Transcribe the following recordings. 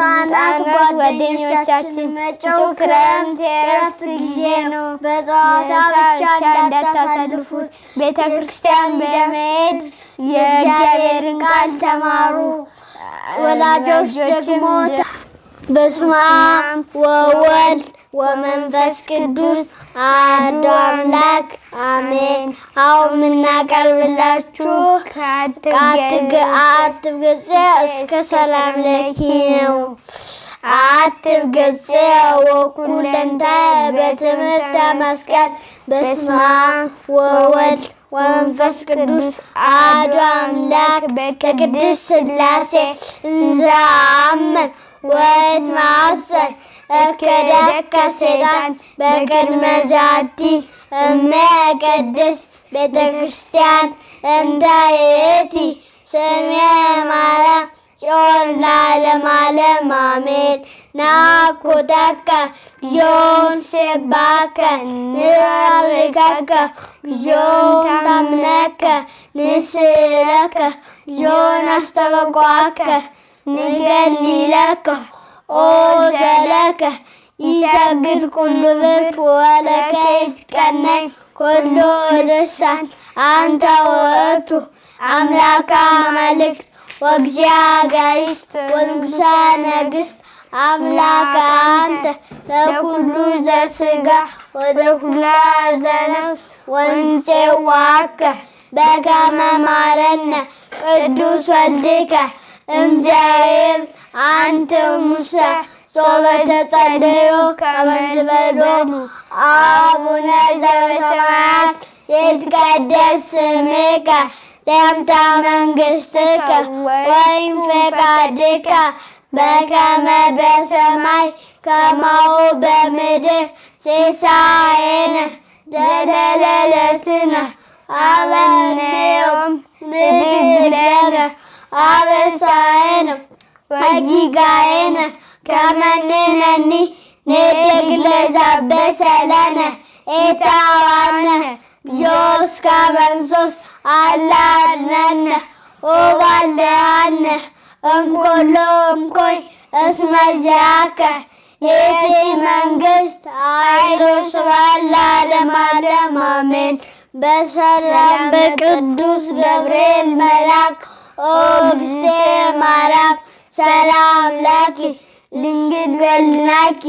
ሕፃናት ጓደኞቻችን መጪው ክረምት የእረፍት ጊዜ ነው። በጨዋታ ብቻ እንዳታሳልፉት፣ ቤተ ክርስቲያን በመሄድ የእግዚአብሔርን ቃል ተማሩ። ወላጆች ደግሞ በስመ አብ ወወልድ ወመንፈስ ቅዱስ አሐዱ አምላክ አሜን። አሁን የምናቀርብላችሁ አትብገጽ እስከ ሰላም ለኪ ነው። አትብገጽ ወኩለንታየ በትምህርተ መስቀል በስመ አብ ወወልድ ወመንፈስ ቅዱስ አሐዱ አምላክ በቅድስት ሥላሴ እንዘ አምን ወእትማሰል እከደከ ሰይጣን በቅድመ ዛቲ እመ ቅድስት ቤተ ክርስቲያን እንተ ይእቲ ስምየ ማርያም ጽዮን ለዓለመ ዓለም አሜን። ናኩተከ እግዚኦ ንሴብሐከ ንባርከከ እግዚኦ ንታምነከ ንስእለከ እግዚኦ ናስተበቅዓከ ንገሊለከ ኦ ዘለከ ይሰግድ ኩሉ ብርት ወለከ ይትቀነይ ኩሉ ልሳን አንተ ውእቱ አምላከ አማልክት ወእግዚአ አጋዕዝት ወንጉሠ ነገሥት አምላከ አንተ ለኩሉ ዘሥጋ ወለኩሉ ዘነፍስ ወንሴብሐከ በከመ መሃረነ ቅዱስ ወልድከ እምዘይብል አንትሙሰ ሶበ ተጸልዩ ከመ ትቤሎሙ አቡነ ዘበሰማያት ይትቀደስ ስምከ ትምጻእ መንግሥትከ ወይምጽእ ፈቃድከ በከመ በሰማይ ከማሁ በምድር ሲሳየነ ዘለለዕለትነ ሀበነ ዮም ንኅድግ ለነ አበሳየነ ወጌጋየነ ከመ ንሕነኒ ንኅድግ ለዘአበሰ ለነ ኢታብአነ እግዚኦ እስከ መንሱስ አላ አድኅነነ ወባልሐነ እምኩሉ እምኩይ እስመ ዚአከ ይእቲ መንግሥት ኃይል ወስብሐት ለዓለመ ዓለም አሜን። በሰላም በቅዱስ ገብርኤል መልአክ ኦ እግዝእትየ ማርያም ሰላም ለኪ ድንግል በሕሊናኪ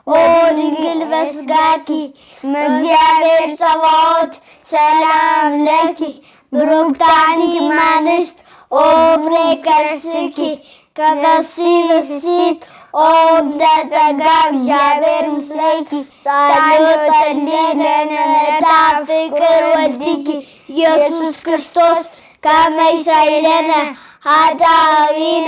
ኦ ድንግል በሥጋኪ እግዚአብሔር ጸባኦት ሰላም ለኪ ብሩክት አንቲ እምአንስት ኦ ፍሬ ከርሥኪ ከፈሥሒ ኦ እምደ ጸጋ እግዚአብሔር ምስሌኪ ጸልዩ ጸልዪ ለነ ፍቅር ወልድኪ ኢየሱስ ክርስቶስ ከመ ይስረይለነ ኃጣውኢነ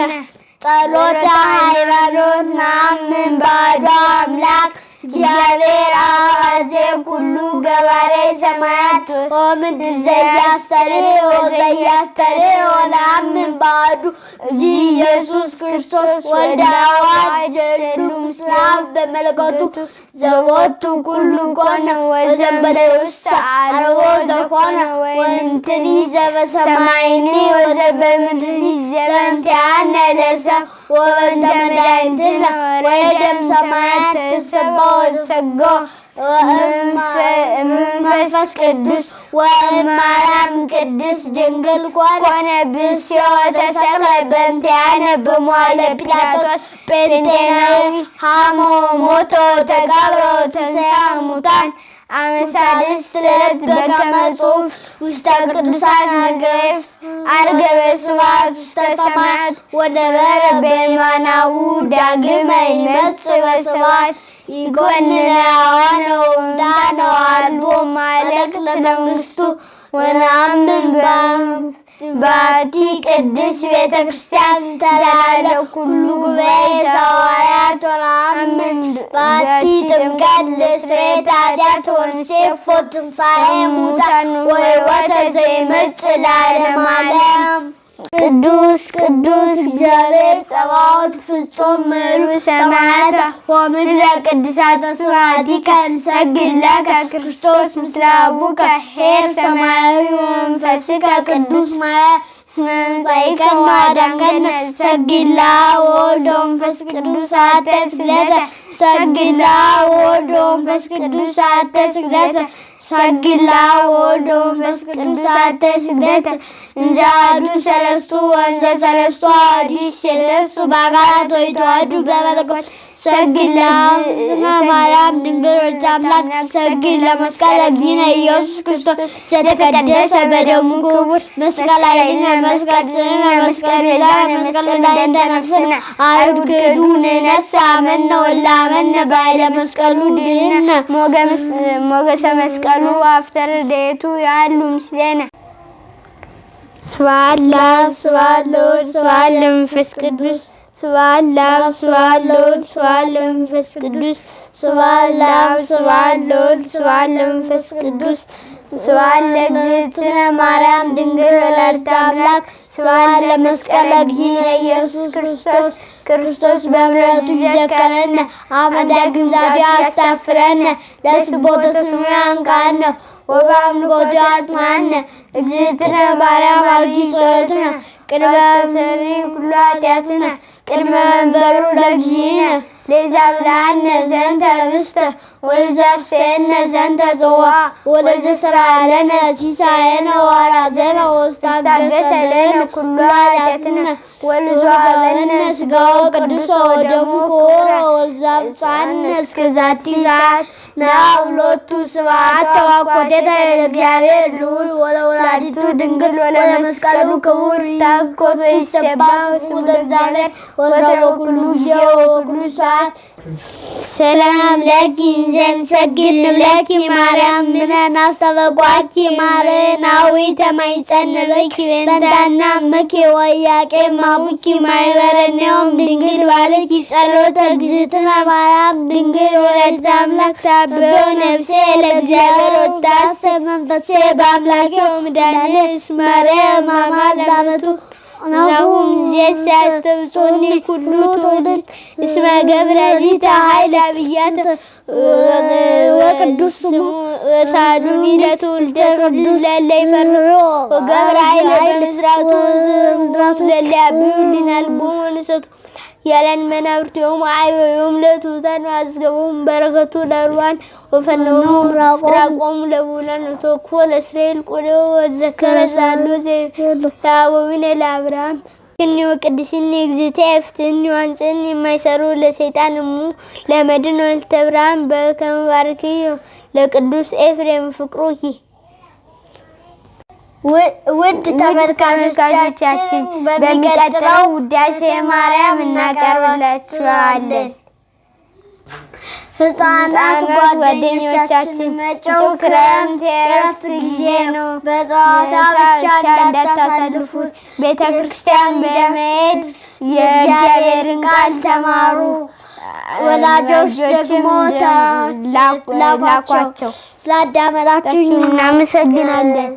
ጸሎተ ሃይማኖት ነአምን በአሐዱ አምላክ እግዚአብሔር አብ አሐዜ ኩሉ ገባሬ ሰማያት ወምድር ዘያስተርእዮ ነአምን በአሐዱ እግዚእ ኢየሱስ ክርስቶስ ወልደ ዋሕድ ዘወለዱ ምስለ አብ በመለኮቱ ዘቦቱ ኩሉ ኮነ ወዘእንበለ ውስተ አልቦ ዘኮነ ወእንትኒ ዘበሰማይኒ ወዘበምድሪ ዘእንቲአነ ለሰብእ ወበእንተ መድኃኒትነ ወለደም ሰማያት ተሰብሖ ወተሰግሖ ወእመንፈስ ቅዱስ ወእምአርያም ቅድስት ድንግል ኮነ ብእሲዮ ወተሰቅለ በእንቲአነ በመዋዕለ ጲላጦስ ጴንጤናዊ ሐሞ ሞቶ ተቀብረ ወተንሥአ እሙታን አመ ሣልስት ዕለት በከመ ጽሑፍ ውስተ ቅዱሳን አርገበ ስብሐት ውስተ ሰማያት ወነበረ በየማናሁ ዳግመ ይመጽእ በስብሐት ይኰንነ ሕያዋነ ወሙታነ ወአልቦ እምኃይለከ ለመንግሥቱ ወነአምን በአሐቲ ቅድስት ቤተ ክርስቲያን ተላዕለ ኩሉ ጉባኤ ዘሐዋርያት ወነአምን በአሐቲ ጥምቀት ለስርየተ ኃጢአት ወንሴፎ ትንሣኤ እሙታን ወሕይወተ ዘይመጽእ ለዓለመ ዓለም። ቅዱስ ቅዱስ እግዚአብሔር ጸባኦት ፍጹም ምሉእ ሰማያተ ወምድረ ቅድሳተ ስብሐቲከ እንሰግድ ለከ ክርስቶስ ምስለ አቡከ ኄር ሰማያዊ ወመንፈስከ ቅዱስ ማየ ስመምጻይከን ማዳንከን ሰግላ ወወልድ ወመንፈስ ቅዱስ አሐተ ስግደተ ሰግላ ወወልድ ወመንፈስ ቅዱስ አሐተ ስግደተ ሰግላ ወወልድ ወመንፈስ ቅዱስ አሐተ ስግደተ እንዘ አሐዱ ሰለስቱ ወእንዘ ሰለስቱ አሐዱ ይሴለሱ በአካላት ወይተዋሐዱ በመለኮት ሰግላ ስመ ማርያም ድንግል ወላዲተ አምላክ ሰግድ ለመስቀለ እግዚእነ ኢየሱስ ክርስቶስ ዘተቀደሰ በደሙ ክቡር መስቀል ኃይልነ መስቀል ጽንዕነ መስቀል ቤዛነ መስቀል መድኃኒተ ነፍስነ አይሁድ ክዱ ንነሳ አመነ ወላመነ በኃይለ መስቀሉ ድኅነ ሞገሰ መስቀሉ አፍተር ርድኤቱ ያሉ ምስሌነ ስብሐት ለአብ ስብሐት ለወልድ ስብሐት ለመንፈስ ቅዱስ ስብሐት ለአብ ስብሐት ለወልድ ስብሐት ለመንፈስ ቅዱስ ስብሐት ለአብ ስብሐት ለወልድ ስብሐት ለመንፈስ ቅዱስ ስብሐት ለእግዝእትነ ማርያም ድንግል ወላዲተ አምላክ ስብሐት ለመስቀለ እግዚእነ ኢየሱስ ክርስቶስ በምሕረቱ ይዘከረነ አመ ዳግም ዛቲ ያስታፍረነ ለስቦተ ስሙነ አንቃነ ወበአምልኮቱ ያጽናነ እግዝእትነ ማርያም አርጊ ጸሎትነ ቅድመ ሰሪ ኩሉ ኃጢአትነ ቅድመ መንበሩ ለእግዚእነ ለዘብልዐነ ዘንተ ህብስተ ወለዘአብጽሐነ ዘንተ ጽዋ ወለዘሥርዐ ለነ ሲሳየነ ወአርአየነ ወስታገሰ ለነ ኩሉ ኃጢአትነ ወለዘወሀበነ ሥጋወ ቅዱሰ ወደሙ ክቡረ ወለዘአብጽሐነ እስከ ዛቲ ሰዓት ናብሎቱ ስብሐት ወኮቴተ ለእግዚአብሔር ልዑል ወለወላዲቱ ድንግል ወለመስቀሉ ክቡር ይትሐኮት ወይትሰበሕ ስሙ ለእግዚአብሔር ወትረ ወኩሉ ጊዜ ወኩሉ ሰዓት ሰላም ለኪ ዘንሰግድ ንብለኪ ማርያም ምነን አስተበቋኪ ማርያናዊተ ማይጸንበኪ በንታና እምኪ ወኢያቄም አቡኪ ማኅበረኔዮም ድንግል ባልኪ ጸሎተ እግዝእትነ ማርያም ድንግል ወላዲተ አምላክ ታብዮ ነፍሴ ለእግዚአብሔር ወታሰብ መንፈሴ በአምላኬ ወመድኃኒየ እስመ ማርያም አማን ላመቱ ናሁም ዜስ ያስተብጾኒ ኩሉ ትውልድ እስመ ገብረ ሊተ ኃይለ አብያተ ወቅዱስ ስሙ ሳዱኒ ለትውልደ ቅዱስ ለእለ ይፈርሁ ወገብረ ኃይለ በምሥራቱ ለእለ ያብዩ ሊናልቦሙ ወንሰቱ ያለን መናብርቲሆሙ አይበዮም ለትሑታን ወአዝገቦሙ በረከቱ ለርዋን ወፈነዎሙ ራቆሙ ለብዑላን ወተወክፎ ለእስራኤል ቆሌው ወዘከረ ሳሎ ዘይቤሎ ለአበዊነ ለአብርሃም እኒ ወቅድስኒ እግዝእትየ ፍትሕኒ ወአንጽሕኒ የማይሰሩ ለሰይጣን እሙ ለመድኅን ወለተ ብርሃን በከመ ባርኪዮ ለቅዱስ ኤፍሬም ፍቁሩኪ። ውድ ተመልካቾቻችን በሚቀጥለው ውዳሴ ማርያም እናቀርብላችኋለን። ሕፃናት ጓደኞቻችን መጪው ክረምት የእረፍት ጊዜ ነው። በጨዋታ ብቻ እንዳታሳልፉት። ቤተ ክርስቲያን በመሄድ የእግዚአብሔርን ቃል ተማሩ። ወላጆች ደግሞ ላኳቸው። ስላዳመጣችሁኝ እናመሰግናለን።